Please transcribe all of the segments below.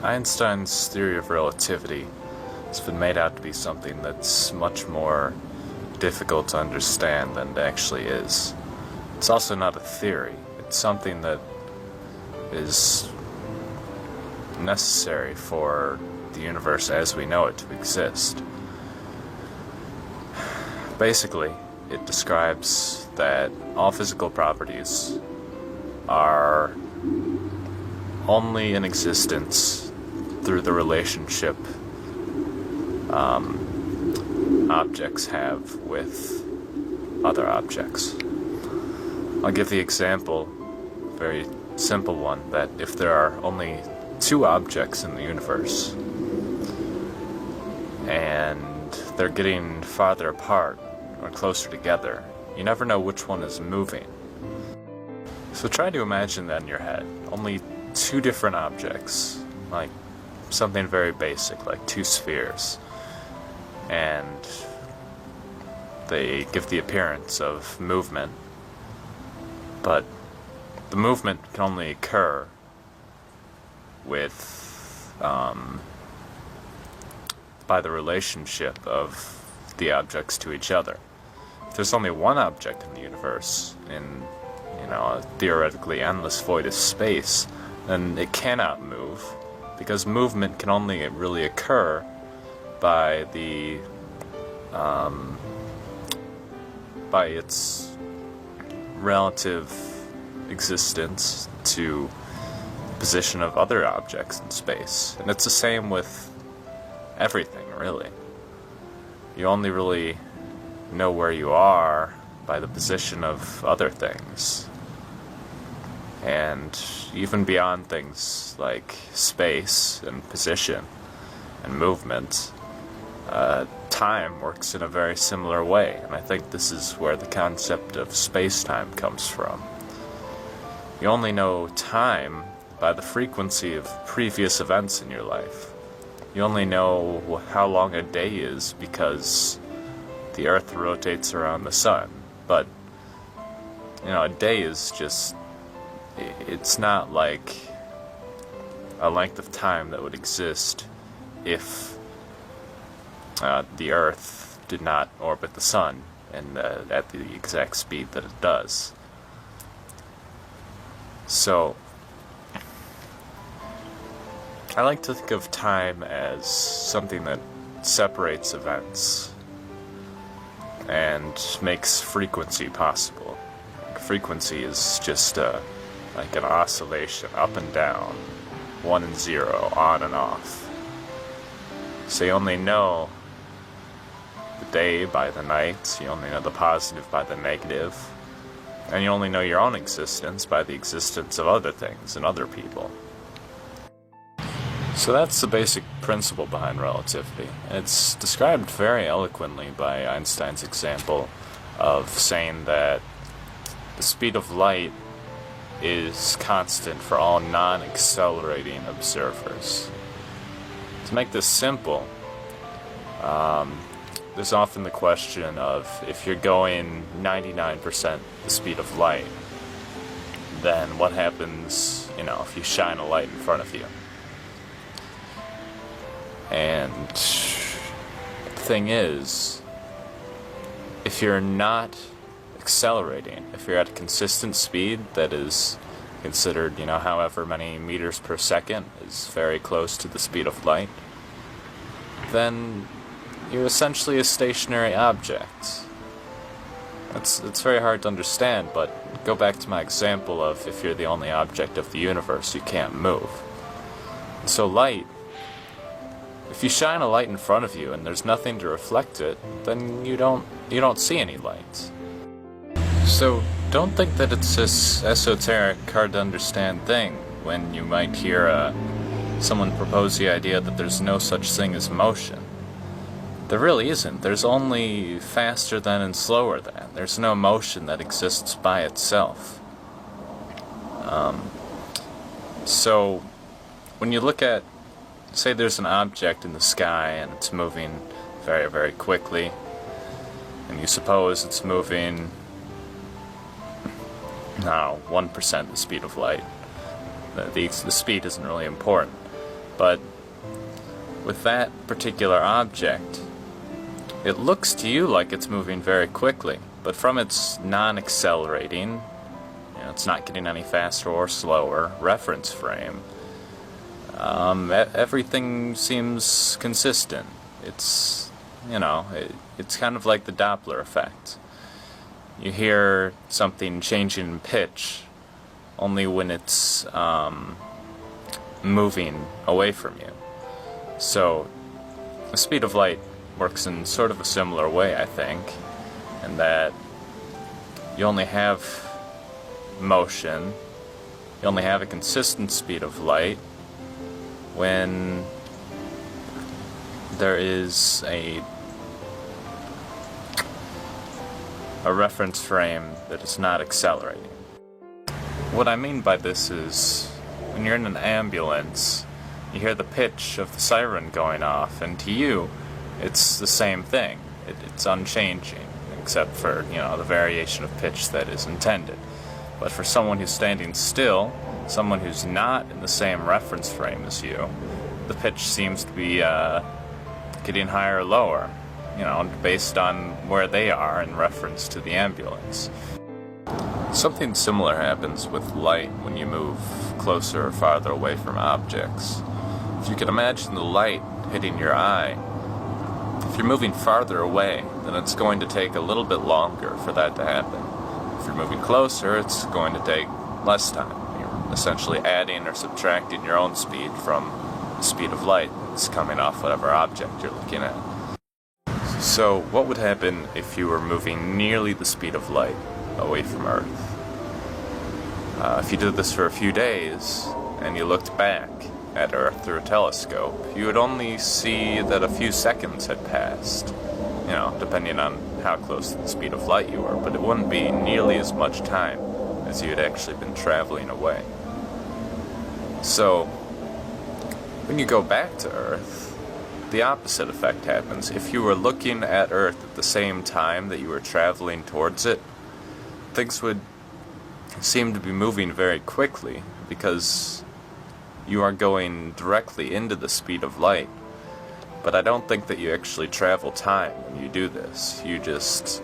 Einstein's theory of relativity has been made out to be something that's much more difficult to understand than it actually is. It's also not a theory. It's something that is necessary for the universe as we know it to exist. Basically, it describes that all physical properties are only in existence through the relationship objects have with other objects. I'll give the example, very simple one, that if there are only two objects in the universe and they're getting farther apart or closer together, you never know which one is moving. So try to imagine that in your head. Only two different objects, like something very basic, like two spheres, and they give the appearance of movement, but the movement can only occur with by the relationship of the objects to each other. If there's only one object in the universe, in a theoretically endless void of space, then it cannot move, because movement can only really occur by the by its relative existence to the position of other objects in space. And it's the same with everything, really. You only really know where you are by the position of other things. And even beyond things like space and position and movement, time works in a very similar way, and I think this is where the concept of space-time comes from. You only know time by the frequency of previous events in your life. You only know how long a day is because the Earth rotates around the sun, but a day is just, it's not like a length of time that would exist if the Earth did not orbit the sun and at the exact speed that it does. So I like to think of time as something that separates events and makes frequency possible. Frequency is just like an oscillation, up and down, 1 and 0, on and off. So you only know the day by the night, you only know the positive by the negative, and you only know your own existence by the existence of other things and other people. So that's the basic principle behind relativity. It's described very eloquently by Einstein's example of saying that the speed of light is constant for all non-accelerating observers. To make this simple, there's often the question of, if you're going 99% the speed of light, then what happens, if you shine a light in front of you? And the thing is, if you're not accelerating, if you're at a consistent speed that is considered, however many meters per second is very close to the speed of light, then you're essentially a stationary object. It's very hard to understand, but go back to my example of, if you're the only object of the universe, you can't move. So light, if you shine a light in front of you and there's nothing to reflect it, then you don't see any light. So don't think that it's this esoteric, hard to understand thing when you might hear someone propose the idea that there's no such thing as motion. There really isn't. There's only faster than and slower than. There's no motion that exists by itself. So when you look at, say there's an object in the sky and it's moving very, very quickly, and you suppose it's moving, 1% the speed of light. The speed isn't really important. But with that particular object, it looks to you like it's moving very quickly, but from its non-accelerating, it's not getting any faster or slower reference frame, everything seems consistent. It's, it's kind of like the Doppler effect. You hear something changing in pitch only when it's moving away from you. So the speed of light works in sort of a similar way, I think, in that you only have motion, you only have a consistent speed of light when there is a reference frame that is not accelerating. What I mean by this is, when you're in an ambulance, you hear the pitch of the siren going off, and to you, it's the same thing. It's unchanging, except for, the variation of pitch that is intended. But for someone who's standing still, someone who's not in the same reference frame as you, the pitch seems to be getting higher or lower, based on where they are in reference to the ambulance. Something similar happens with light when you move closer or farther away from objects. If you can imagine the light hitting your eye, if you're moving farther away, then it's going to take a little bit longer for that to happen. If you're moving closer, it's going to take less time. You're essentially adding or subtracting your own speed from the speed of light that's coming off whatever object you're looking at. So, what would happen if you were moving nearly the speed of light away from Earth? If you did this for a few days, and you looked back at Earth through a telescope, you would only see that a few seconds had passed, depending on how close to the speed of light you were, but it wouldn't be nearly as much time as you had actually been traveling away. So, when you go back to Earth, the opposite effect happens. If you were looking at Earth at the same time that you were traveling towards it, things would seem to be moving very quickly, because you are going directly into the speed of light. But I don't think that you actually travel time when you do this. You just,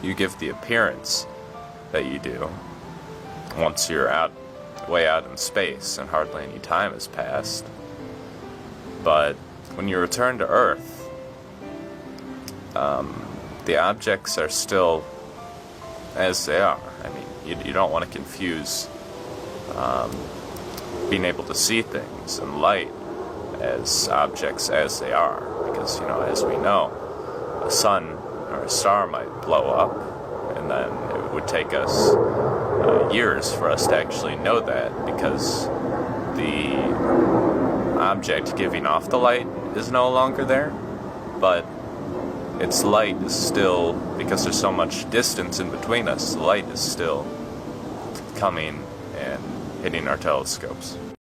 you give the appearance that you do once you're way out in space and hardly any time has passed. But when you return to Earth, the objects are still as they are. I mean, you don't want to confuse being able to see things and light as objects as they are, because, as we know, a sun or a star might blow up, and then it would take us years for us to actually know that, because the object giving off the light is no longer there, but its light is still, because there's so much distance in between us, the light is still coming and hitting our telescopes.